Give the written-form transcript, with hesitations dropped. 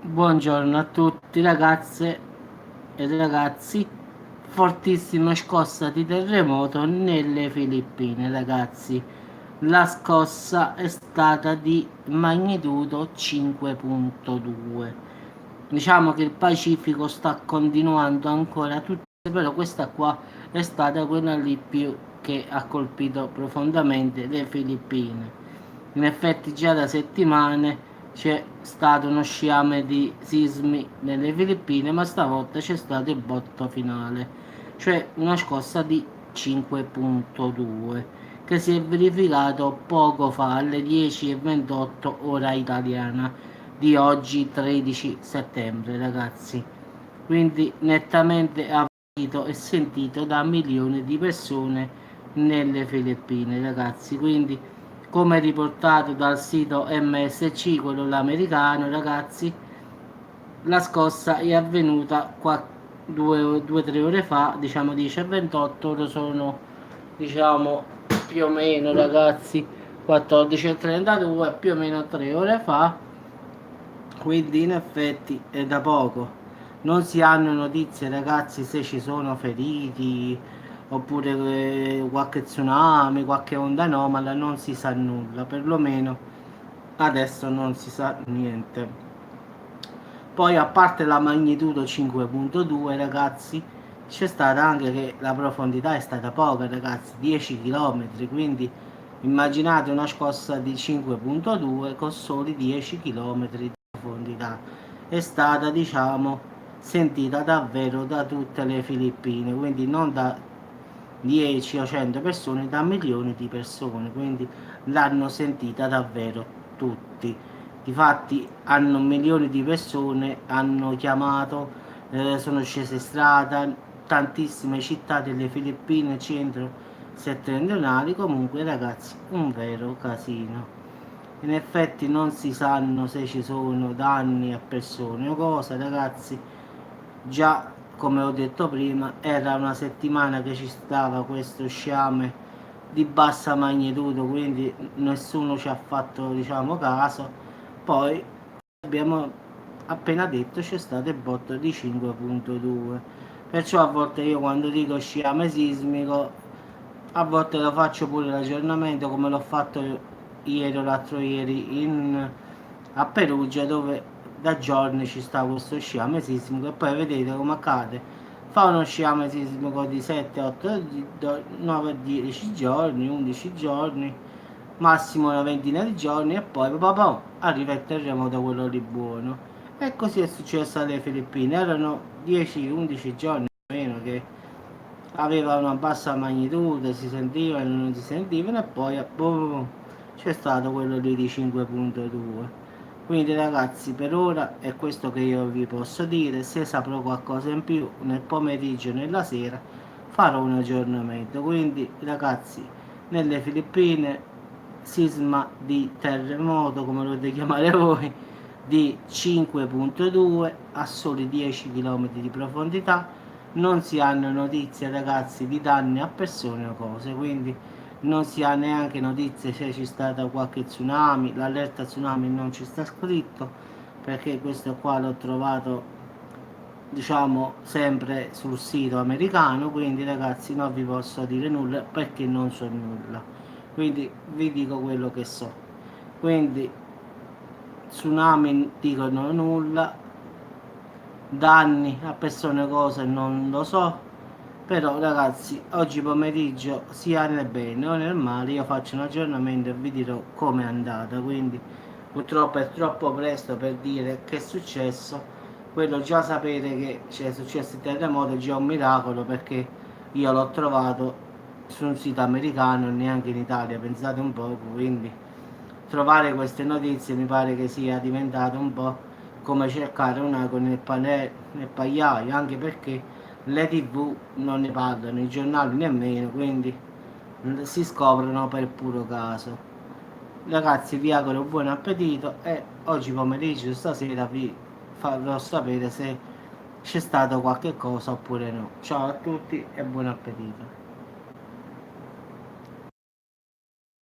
Buongiorno a tutti ragazze e ragazzi, fortissima scossa di terremoto nelle Filippine ragazzi. La scossa è stata di magnitudo 5.2. Diciamo che il Pacifico sta continuando ancora tutte, però questa qua è stata quella lì più che ha colpito profondamente le Filippine. In effetti già da settimane c'è stato uno sciame di sismi nelle Filippine, ma stavolta c'è stato il botto finale, cioè una scossa di 5.2 che si è verificato poco fa alle 10:28 ora italiana di oggi 13 settembre ragazzi, quindi nettamente avvertito e sentito da milioni di persone nelle Filippine ragazzi. Quindi come riportato dal sito MSC, quello l'americano ragazzi, la scossa è avvenuta qua 2-3 ore fa, diciamo 10:28, ora sono diciamo più o meno ragazzi 14:32, più o meno 3 ore fa, quindi in effetti è da poco. Non si hanno notizie ragazzi se ci sono feriti oppure qualche tsunami, qualche onda anomala, non si sa nulla, perlomeno adesso non si sa niente. Poi a parte la magnitudo 5.2 ragazzi, c'è stata anche che la profondità è stata poca ragazzi, 10 km, quindi immaginate una scossa di 5.2 con soli 10 km di profondità. È stata diciamo sentita davvero da tutte le Filippine, quindi non da 10 o 100 persone, da milioni di persone, quindi l'hanno sentita davvero tutti. Difatti hanno milioni di persone, hanno chiamato, sono scese in strada, tantissime città delle Filippine, centro settentrionali, comunque ragazzi un vero casino. In effetti non si sanno se ci sono danni a persone o cose ragazzi, già come ho detto prima era una settimana che ci stava questo sciame di bassa magnitudo, quindi nessuno ci ha fatto diciamo caso. Poi abbiamo appena detto c'è stato il botto di 5.2, perciò a volte io quando dico sciame sismico a volte lo faccio pure l'aggiornamento come l'ho fatto ieri o l'altro ieri a Perugia, dove da giorni ci sta questo sciame sismico e poi vedete come accade. Fa uno sciame sismico di 7, 8, 9, 10 giorni, 11 giorni, massimo una ventina di giorni, e poi arriva il terremoto, quello lì buono. E così è successo alle Filippine, erano 10-11 giorni meno che aveva una bassa magnitudo, si sentivano, non si sentivano, e poi boom, c'è stato quello lì di 5.2. Quindi ragazzi, per ora è questo che io vi posso dire. Se saprò qualcosa in più nel pomeriggio o nella sera farò un aggiornamento. Quindi ragazzi, nelle Filippine sisma di terremoto, come lo dovete chiamare voi, di 5.2 a soli 10 km di profondità. Non si hanno notizie ragazzi di danni a persone o cose, quindi non si ha neanche notizie se c'è stata qualche tsunami. L'allerta tsunami non ci sta scritto, perché questo qua l'ho trovato diciamo sempre sul sito americano, quindi ragazzi non vi posso dire nulla perché non so nulla, quindi vi dico quello che so. Quindi tsunami dicono nulla, danni a persone e cose non lo so, però ragazzi oggi pomeriggio sia nel bene o nel male io faccio un aggiornamento e vi dirò com'è andata. Quindi purtroppo è troppo presto per dire che è successo. Quello già sapere che c'è successo il terremoto è già un miracolo, perché io l'ho trovato su un sito americano e neanche in Italia, pensate un po'. Quindi trovare queste notizie mi pare che sia diventato un po' come cercare un ago nel pagliaio, anche perché le tv non ne parlano, i giornali nemmeno, quindi si scoprono per puro caso. Ragazzi vi auguro buon appetito e oggi pomeriggio, stasera vi farò sapere se c'è stato qualche cosa oppure no. Ciao a tutti e buon appetito.